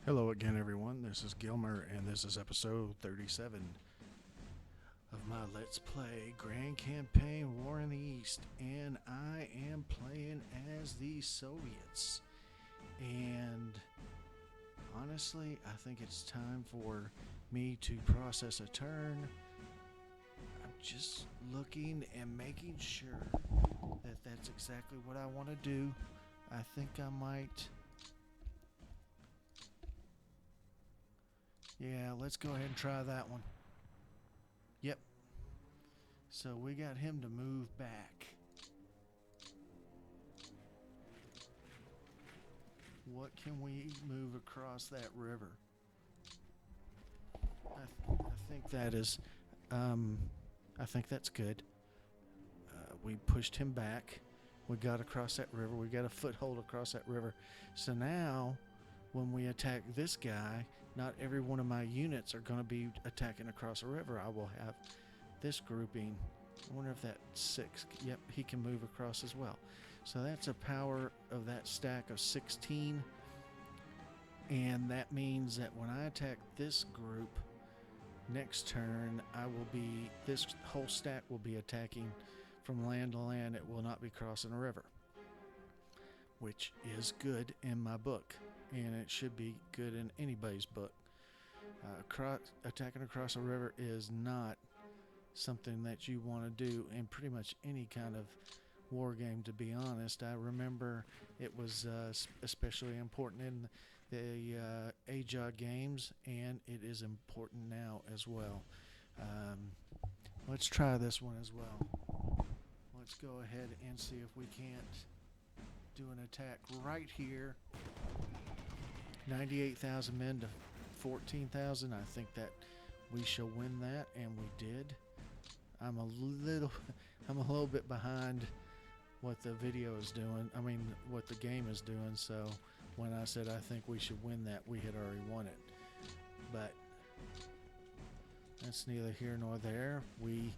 Hello again, everyone. This is Gilmer, and this is episode 37 of my Let's Play Grand Campaign War in the East. And I am playing as the Soviets. And honestly, I think it's time for me to process a turn. I'm just looking and making sure that that's exactly what I want to do. I think I might... Yeah, let's go ahead and try that one. Yep. So we got him to move back. What can we move across that river? I think that is, I think that's good. We pushed him back. We got across that river. We got a foothold across that river. So now, when we attack this guy, not every one of my units are going to be attacking across a river. I will have this grouping. I wonder if that's 6. Yep, he can move across as well. So that's a power of that stack of 16. And that means that when I attack this group, next turn, this whole stack will be attacking from land to land. It will not be crossing a river, which is good in my book. And it should be good in anybody's book. Attacking across a river is not something that you want to do in pretty much any kind of war game, to be honest. I remember it was especially important in the AJA games, and it is important now as well. Let's try this one as well. Let's go ahead and see if we can't do an attack right here. 98,000 men to 14,000. I think that we shall win that, and we did. I'm a little bit behind what the video is doing. I mean, what the game is doing. So when I said I think we should win that, we had already won it. But that's neither here nor there. We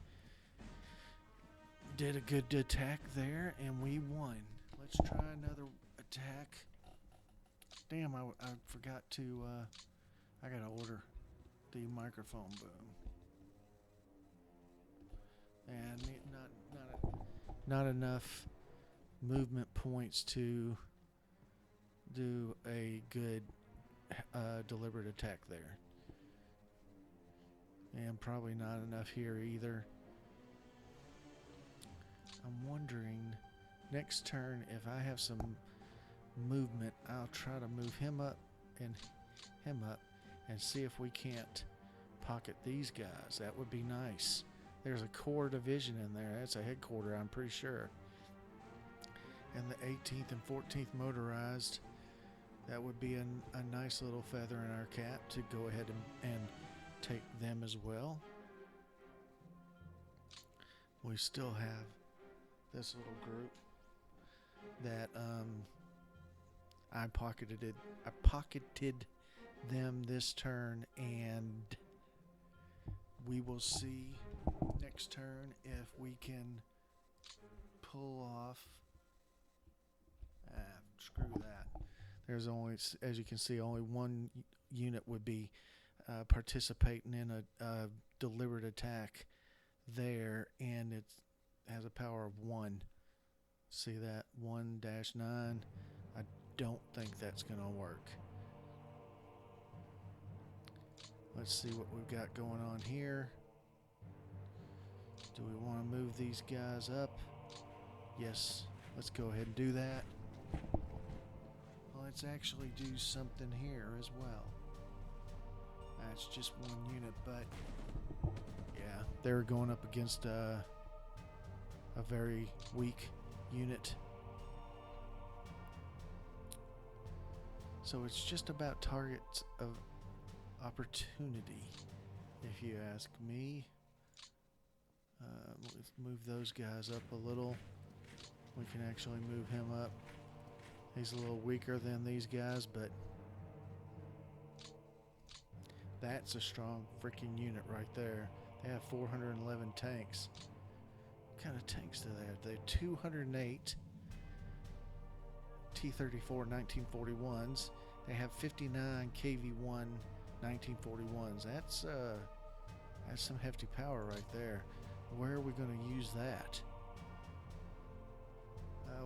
did a good attack there, and we won. Let's try another attack. Damn, I forgot to, I gotta order the microphone boom. And not enough movement points to do a good deliberate attack there. And probably not enough here either. I'm wondering, next turn, if I have some movement, I'll try to move him up and see if we can't pocket these guys. That would be nice. There's a core division in there. That's a headquarter, I'm pretty sure. And the 18th and 14th motorized, that would be a nice little feather in our cap to go ahead and take them as well. We still have this little group that I pocketed them this turn, and we will see next turn if we can pull off. Screw that. There's only, as you can see, only one unit would be participating in a deliberate attack there, and it has a power of 1. See that? 1-9. I don't think that's going to work. Let's see what we've got going on here. Do we want to move these guys up? Yes. Let's go ahead and do that. Let's actually do something here as well. That's just one unit, but yeah, they're going up against a very weak unit. So it's just about targets of opportunity, if you ask me. Let's move those guys up a little. We can actually move him up. He's a little weaker than these guys, but that's a strong freaking unit right there. They have 411 tanks. What kind of tanks do they have? They have 208 T-34 1941s They have 59 KV1 1941s. That's some hefty power right there. Where are we going to use that?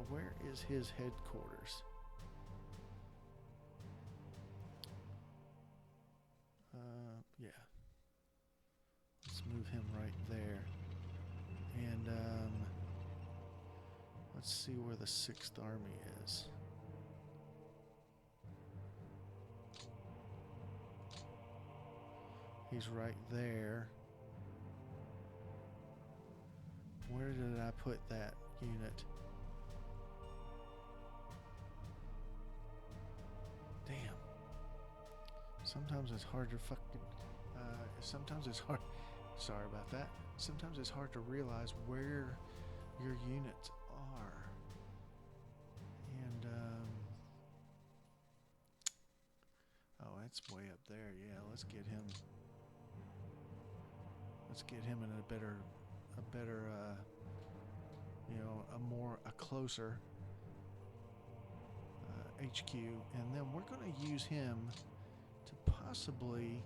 Where is his headquarters? Yeah. Let's move him right there. And let's see where the 6th Army is. He's right there. Where did I put that unit? Damn. Sometimes it's hard to fucking... sometimes it's hard... Sorry about that. Sometimes it's hard to realize where your units are. And, oh, that's way up there. Yeah, let's get him... Let's get him in a better, you know, a closer HQ, and then we're going to use him to possibly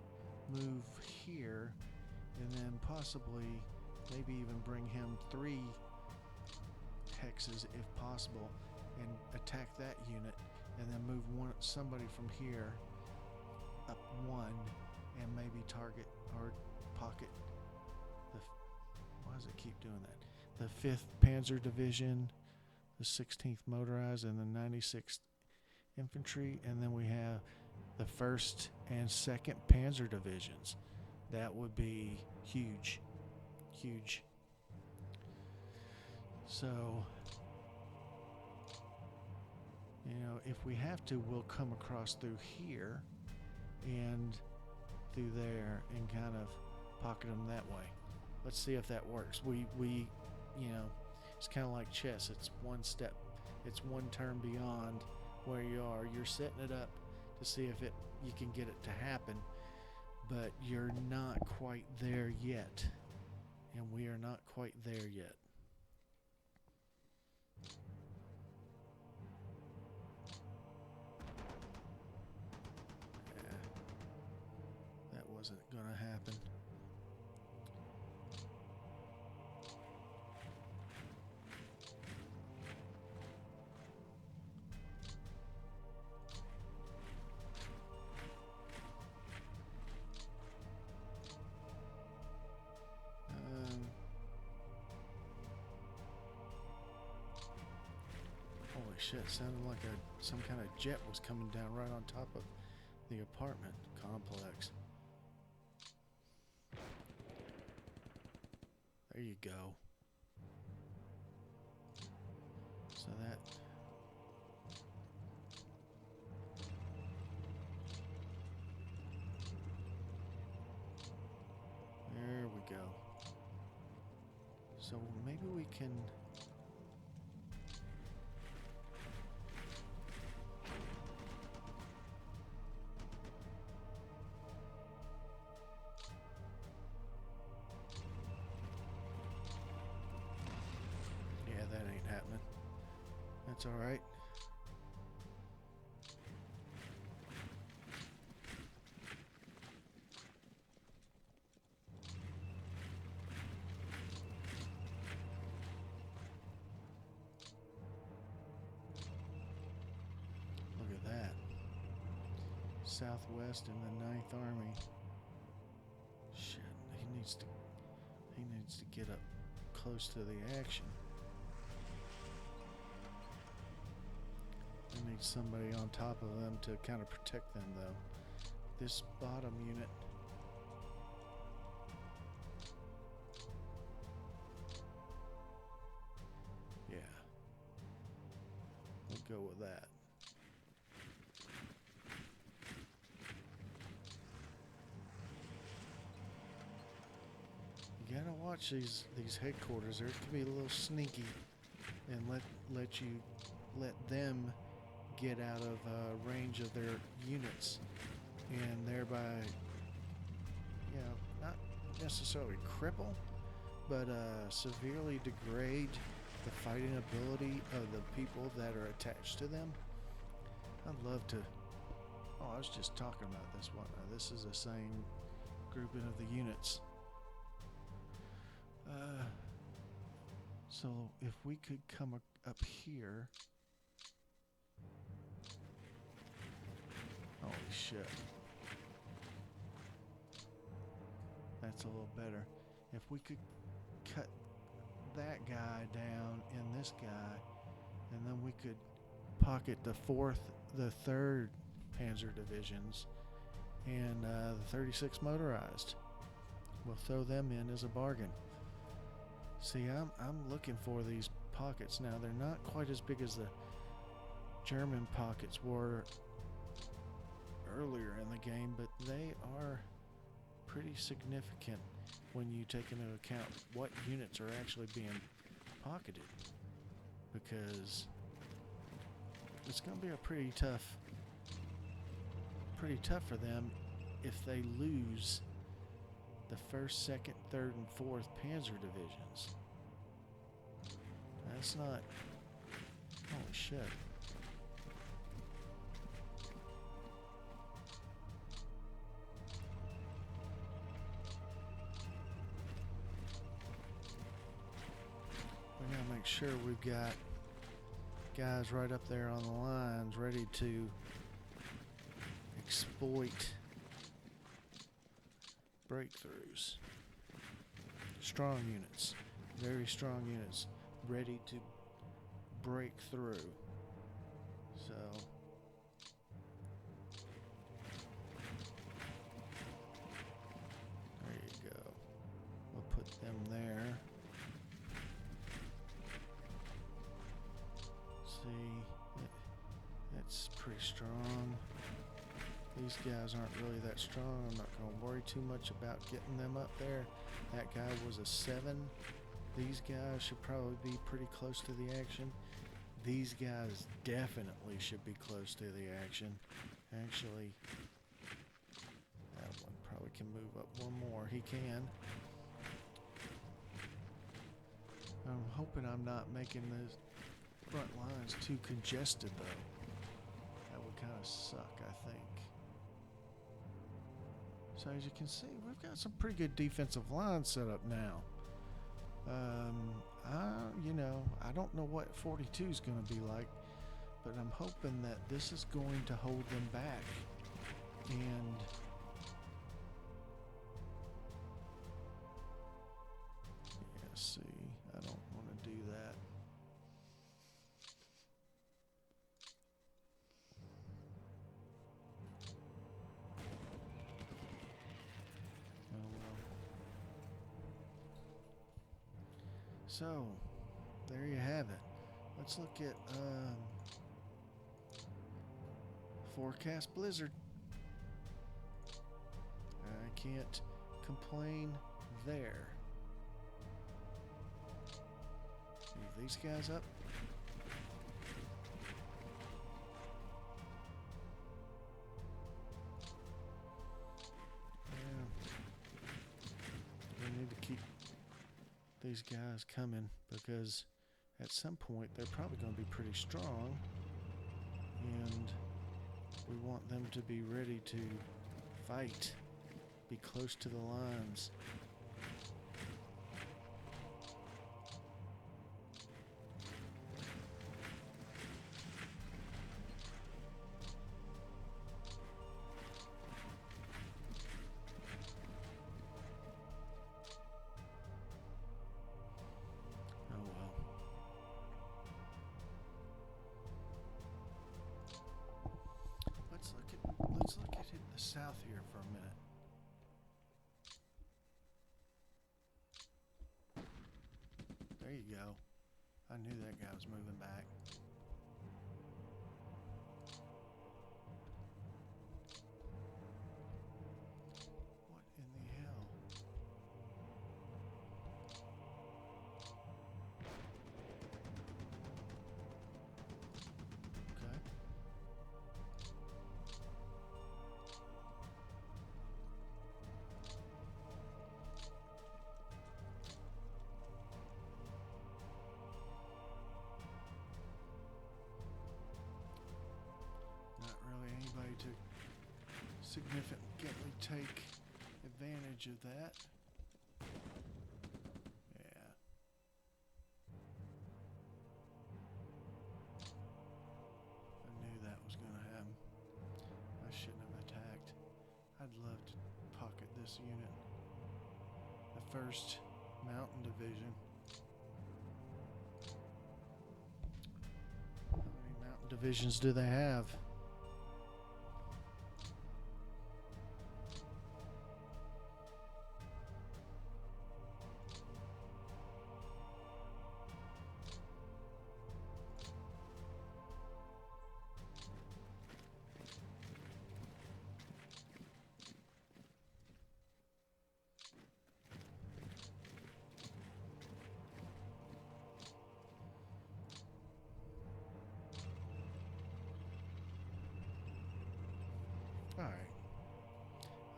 move here, and then possibly maybe even bring him 3 hexes if possible, and attack that unit, and then move somebody from here up 1, and maybe target or pocket the... Why does it keep doing that? The 5th Panzer Division, the 16th Motorized, and the 96th Infantry, and then we have the 1st and 2nd Panzer Divisions. That would be huge. Huge. So, you know, if we have to, we'll come across through here and through there and kind of pocket them that way. Let's see if that works. We you know, it's kind of like chess. It's one step, it's one turn beyond where you are. You're setting it up to see if you can get it to happen, but you're not quite there yet, and we are not quite there yet. That wasn't gonna happen. Holy shit, sounded like some kind of jet was coming down right on top of the apartment complex. There you go. So that... There we go. So maybe we can... Yeah, that ain't happening. That's all right. Look at that. Southwest in the 9th Army. Shit, he needs to get up close to the action. I need somebody on top of them to kind of protect them, though. This bottom unit... Yeah. We'll go with that. You gotta watch these headquarters. They can be a little sneaky, and let them get out of range of their units, and thereby, you know, not necessarily cripple, but severely degrade the fighting ability of the people that are attached to them. I'd love to Oh, I was just talking about this one. This is the same grouping of the units. So if we could come up here. Holy shit. That's a little better. If we could cut that guy down and this guy, and then we could pocket the 3rd Panzer divisions and the 36 motorized. We'll throw them in as a bargain. See, I'm looking for these pockets now. They're not quite as big as the German pockets were earlier in the game, but they are pretty significant when you take into account what units are actually being pocketed, because it's going to be a pretty tough for them if they lose the 1st, 2nd, 3rd, and 4th Panzer divisions. That's not... Holy shit. We gotta make sure we've got guys right up there on the lines ready to exploit breakthroughs. Strong units, very strong units, ready to break through. So there you go. We'll put them there. See, that's pretty strong. These guys aren't really that strong. I'm not going to worry too much about getting them up there. That guy was a 7. These guys should probably be pretty close to the action. These guys definitely should be close to the action. Actually, that one probably can move up one more. He can. I'm hoping I'm not making the front lines too congested, though. That would kind of suck, I think. So as you can see, we've got some pretty good defensive lines set up now. I don't know what 42 is going to be like, but I'm hoping that this is going to hold them back. And yeah, see, I don't want to do that. So, there you have it. Let's look at forecast blizzard. I can't complain there. Move these guys up. We need to keep these guys coming, because at some point they're probably going to be pretty strong, and we want them to be ready to fight, be close to the lines. Let's look at the south here for a minute. There you go. I knew that guy was moving back. What in the hell? Okay. significantly take advantage of that. Yeah. I knew that was going to happen. I shouldn't have attacked. I'd love to pocket this unit. The 1st Mountain Division. How many mountain divisions do they have? Alright.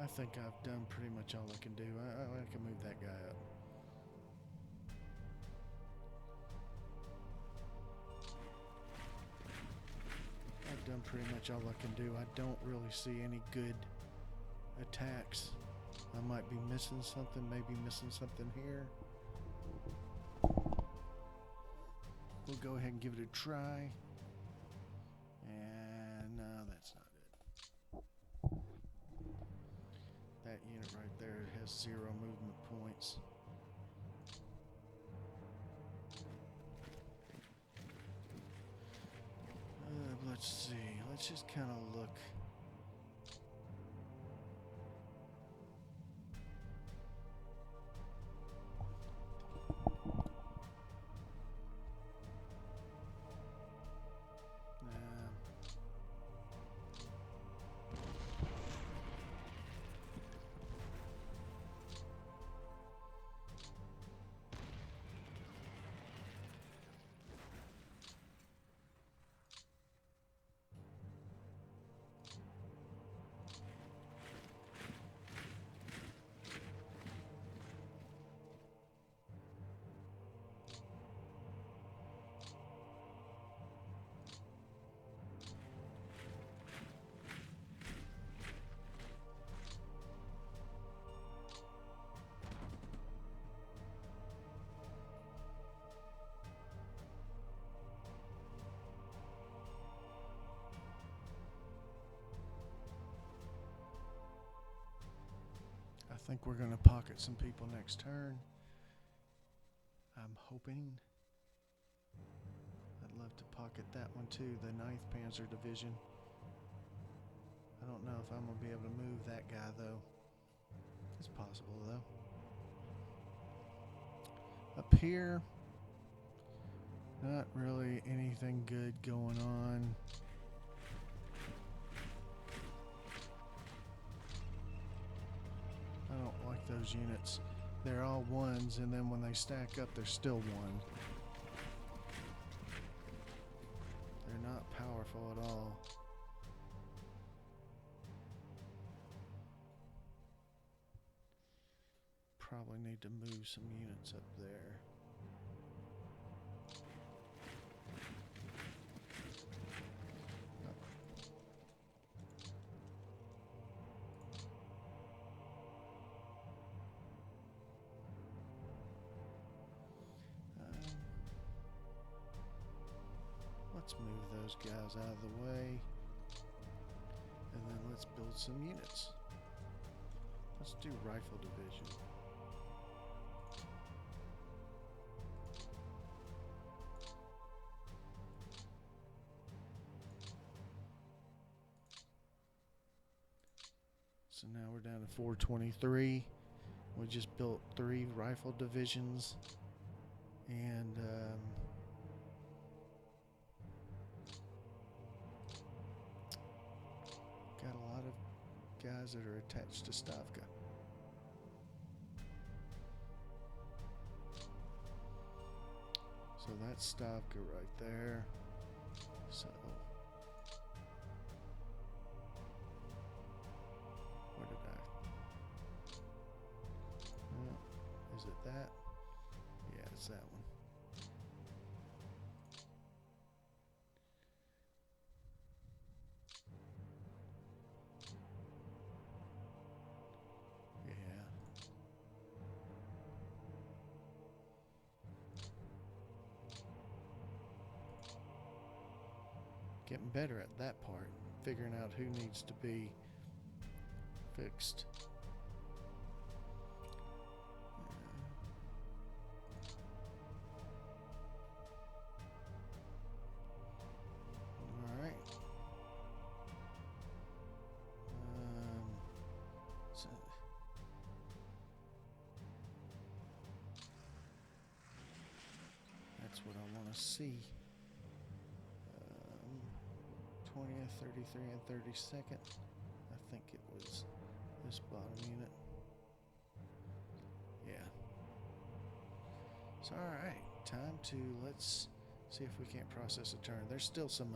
I think I've done pretty much all I can do. I can move that guy up. I've done pretty much all I can do. I don't really see any good attacks. I might be missing something, maybe missing something here. We'll go ahead and give it a try. And no, that's not it. That unit right there has 0 movement points. Let's see. Let's just kind of look. I think we're going to pocket some people next turn. I'm hoping. I'd love to pocket that one too, the 9th Panzer Division. I don't know if I'm going to be able to move that guy though. It's possible though. Up here, not really anything good going on. I don't like those units. They're all 1s, and then when they stack up, they're still 1. They're not powerful at all. Probably need to move some units up there. Let's move those guys out of the way, and then let's build some units. Let's do Rifle Division. So now we're down to 423. We just built 3 Rifle Divisions, and got a lot of guys that are attached to Stavka. So that's Stavka right there. So where did is it that? Yeah, it's that one. Getting better at that part, figuring out who needs to be fixed. All right. So that's what I want to see. 20th, 33, and 32nd. I think it was this bottom unit. Yeah. So, alright. Time to, let's see if we can't process a turn. There's still some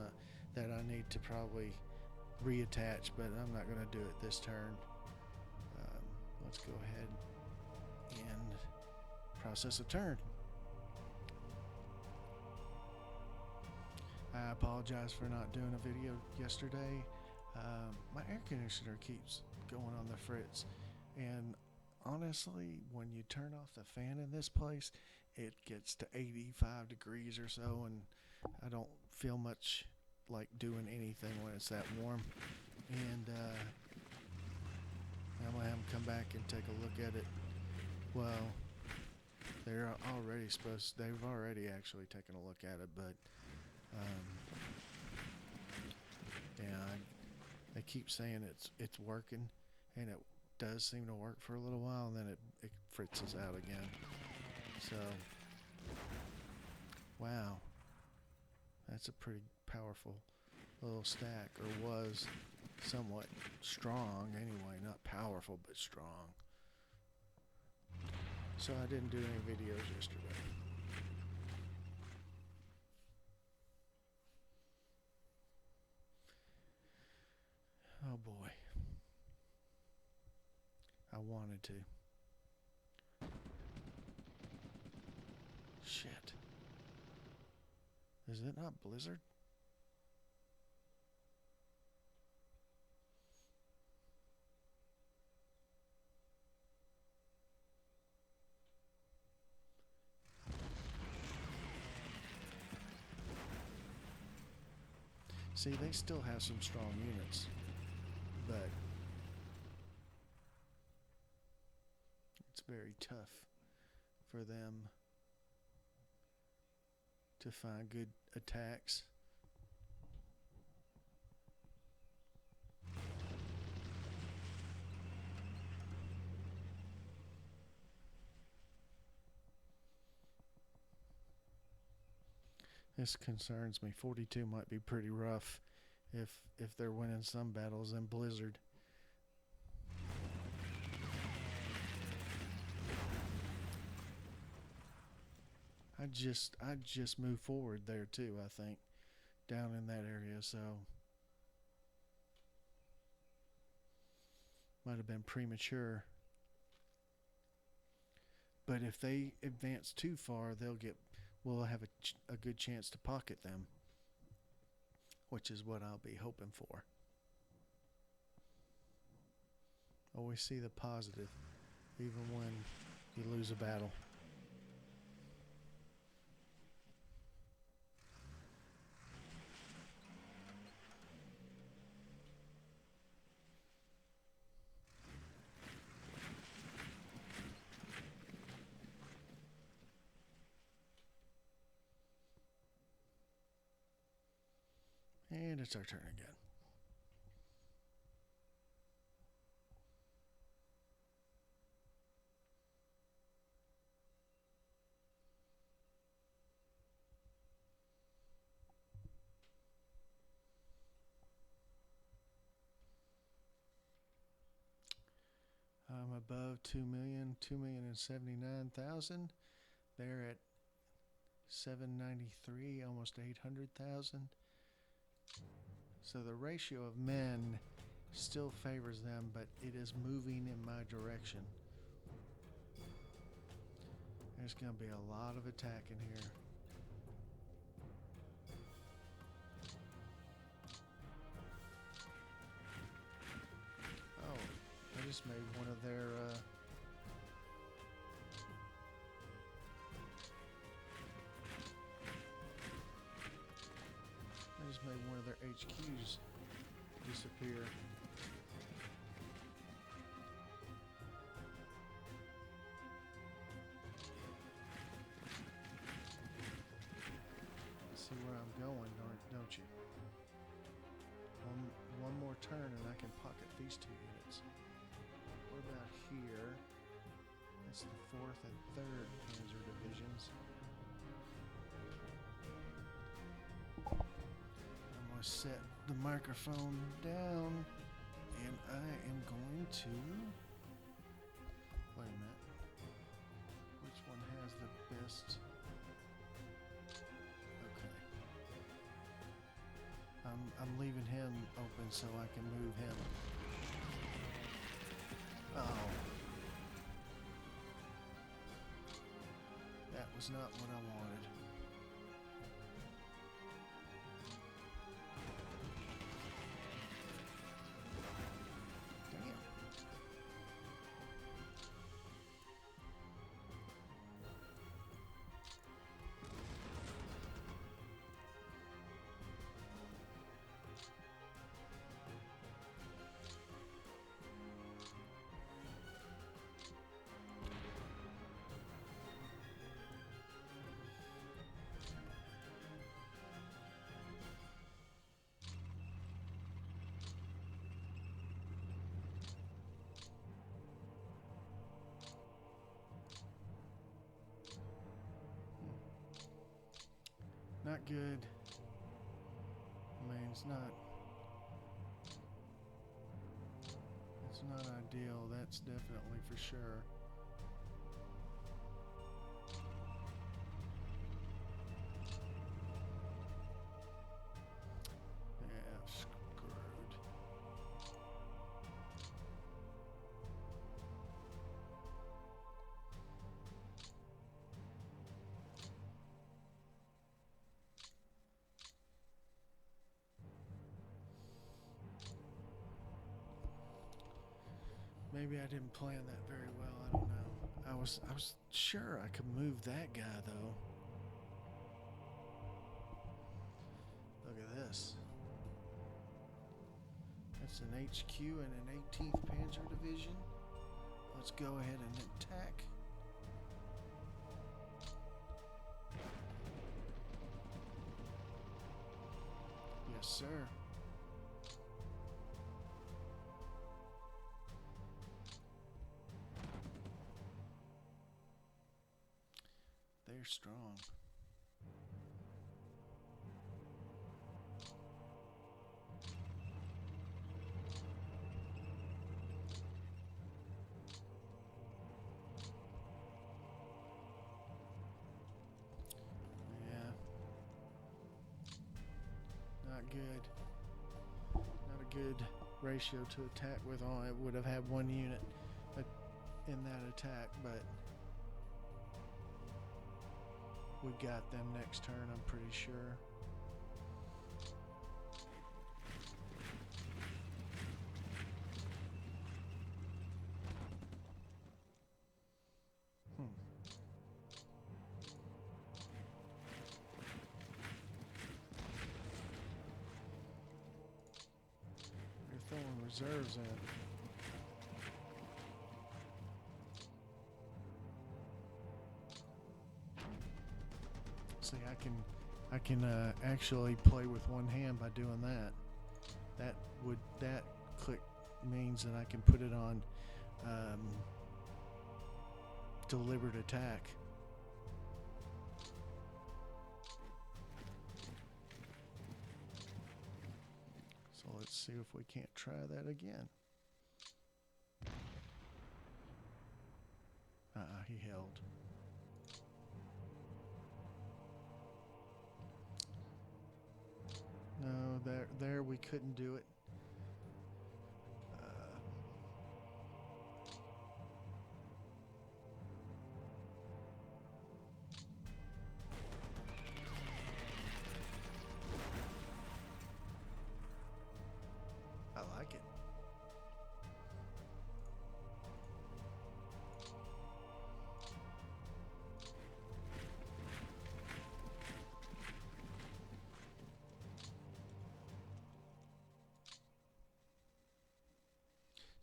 that I need to probably reattach, but I'm not going to do it this turn. Let's go ahead and process a turn. I apologize for not doing a video yesterday. My air conditioner keeps going on the fritz, and honestly, when you turn off the fan in this place, it gets to 85 degrees or so, and I don't feel much like doing anything when it's that warm. And I'm gonna have them come back and take a look at it. Well, they've already actually taken a look at it, but yeah, they keep saying it's working, and it does seem to work for a little while, and then it fritzes out again. So, wow, that's a pretty powerful little stack, or was somewhat strong anyway, not powerful, but strong. So I didn't do any videos yesterday. Oh boy. I wanted to. Shit. Is it not blizzard? See, they still have some strong units, but it's very tough for them to find good attacks. This concerns me. 42 might be pretty rough if they're winning some battles in blizzard. I just moved forward there too, I think, down in that area, so might have been premature. But if they advance too far, we'll have a good chance to pocket them, which is what I'll be hoping for. Always see the positive, even when you lose a battle. And it's our turn again. I'm above 2,079,000. They're at 793, almost 800,000. So the ratio of men still favors them, but it is moving in my direction. There's going to be a lot of attack in here. Oh, I just made one of their disappear. See where I'm going, don't you? One more turn and I can pocket these 2 units. What about here? That's the 4th and 3rd Panzer Divisions. I'm going to set the microphone down and I am going to... Wait a minute. Which one has the best... I'm leaving him open so I can move him. Oh. That was not what I wanted. Damn. Not good. I mean, it's not ideal, that's definitely for sure. Yeah, screwed. Maybe I didn't plan that very well. I don't know. I was sure I could move that guy though. Look at this. That's an HQ and an 18th Panzer Division. Let's go ahead and attack. Yes, sir. They're strong. Yeah. Not good. Not a good ratio to attack with on. It would have had one unit in that attack, but we got them next turn, I'm pretty sure. They're throwing reserves in. See, I can actually play with one hand by doing that. That click means that I can put it on deliberate attack. So let's see if we can't try that again. He held. No, there we couldn't do it. I like it.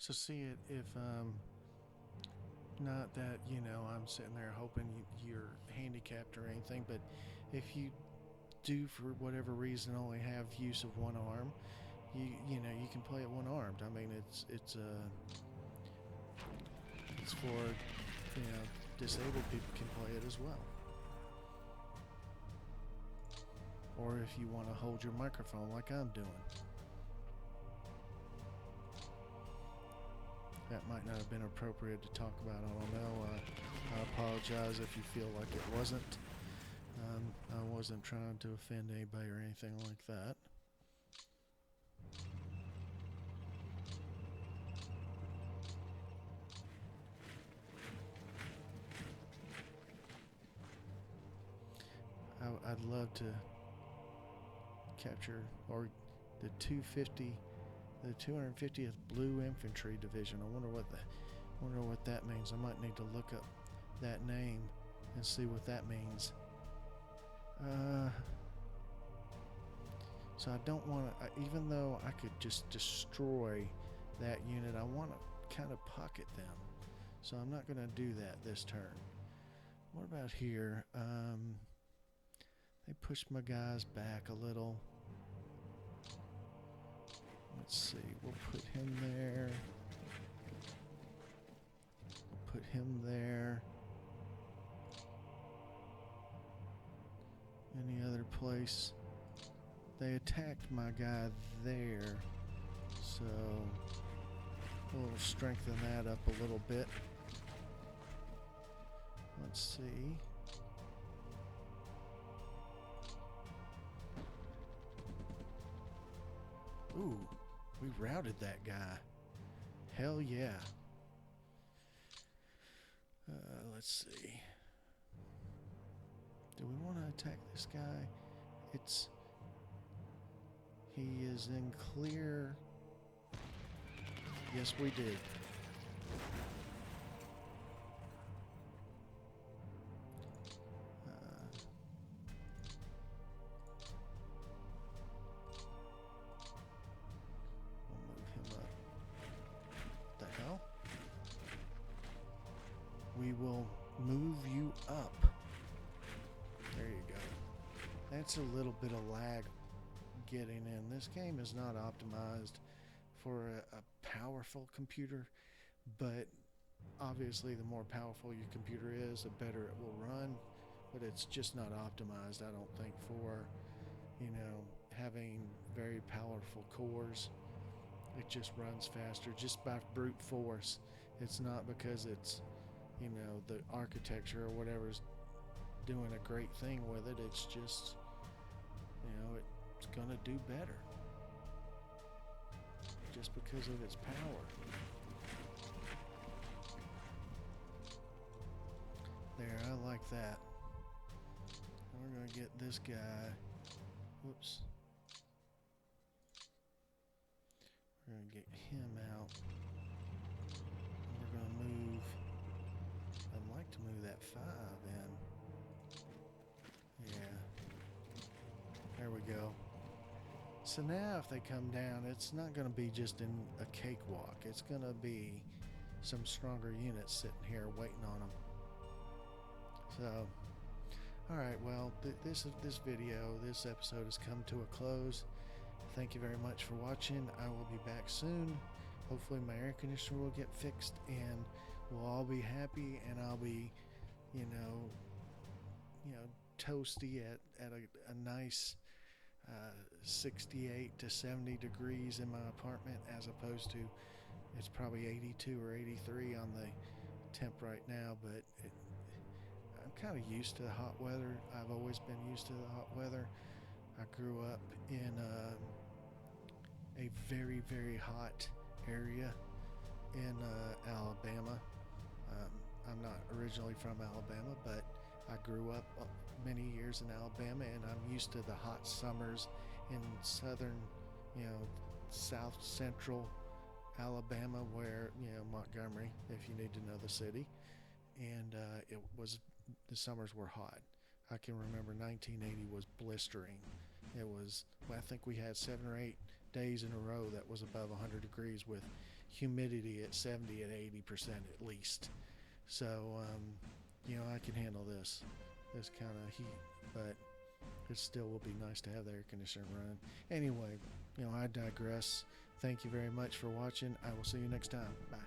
So see it if not that I'm sitting there hoping you're handicapped or anything, but if you do for whatever reason only have use of one arm, you can play it one armed. I mean it's for disabled people can play it as well. Or if you want to hold your microphone like I'm doing. That might not have been appropriate to talk about. I don't know. I apologize if you feel like it wasn't. I wasn't trying to offend anybody or anything like that. I'd love to capture or the 250th Blue Infantry Division. I wonder what that means. I might need to look up that name and see what that means. So I don't want to, even though I could just destroy that unit, I want to kind of pocket them. So I'm not going to do that this turn. What about here? They pushed my guys back a little. Let's see, we'll put him there. Put him there. Any other place? They attacked my guy there, so we'll strengthen that up a little bit. Let's see. Ooh, we routed that guy. Hell yeah. Let's see. Do we want to attack this guy? He is in clear. Yes, we did. We'll move him up. What the hell? We will move you up. There you go. That's a little bit of lag getting in. This game is not optimized for a powerful computer, but obviously the more powerful your computer is, the better it will run. But it's just not optimized, I don't think, for having very powerful cores. It just runs faster just by brute force. It's not because it's the architecture or whatever's doing a great thing with it. It's just it's gonna do better just because of its power. There, I like that. We're gonna get this guy. Whoops. We're gonna get him out. We're gonna move. I'd like to move that 5 in. Yeah. There we go. So now if they come down, it's not going to be just in a cakewalk. It's going to be some stronger units sitting here waiting on them. So, alright, well, this episode has come to a close. Thank you very much for watching. I will be back soon. Hopefully my air conditioner will get fixed and we'll all be happy, and I'll be, toasty at a nice 68 to 70 degrees in my apartment, as opposed to it's probably 82 or 83 on the temp right now. But I'm kind of used to the hot weather. I've always been used to the hot weather. I grew up in a very, very hot area in Alabama. I'm not originally from Alabama, but I grew up many years in Alabama, and I'm used to the hot summers in southern, south central Alabama, where, Montgomery, if you need to know the city. And the summers were hot. I can remember 1980 was blistering. I think we had 7 or 8 days in a row that was above 100 degrees with humidity at 70 and 80% at least. So, I can handle this kind of heat, but it still will be nice to have the air conditioner running. Anyway, I digress. Thank you very much for watching. I will see you next time. Bye.